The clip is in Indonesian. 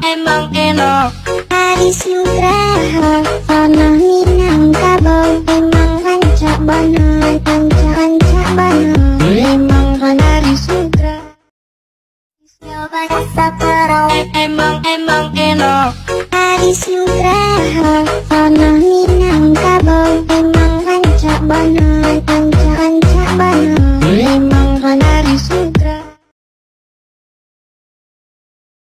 Emang enak. Aris Nugraha Ono Minangkabau Emang rancak banan Rancak banan Emang Aris Nugraha Nyoba rasa perau emang enak. Aris Nugraha Ono Minangkabau Emang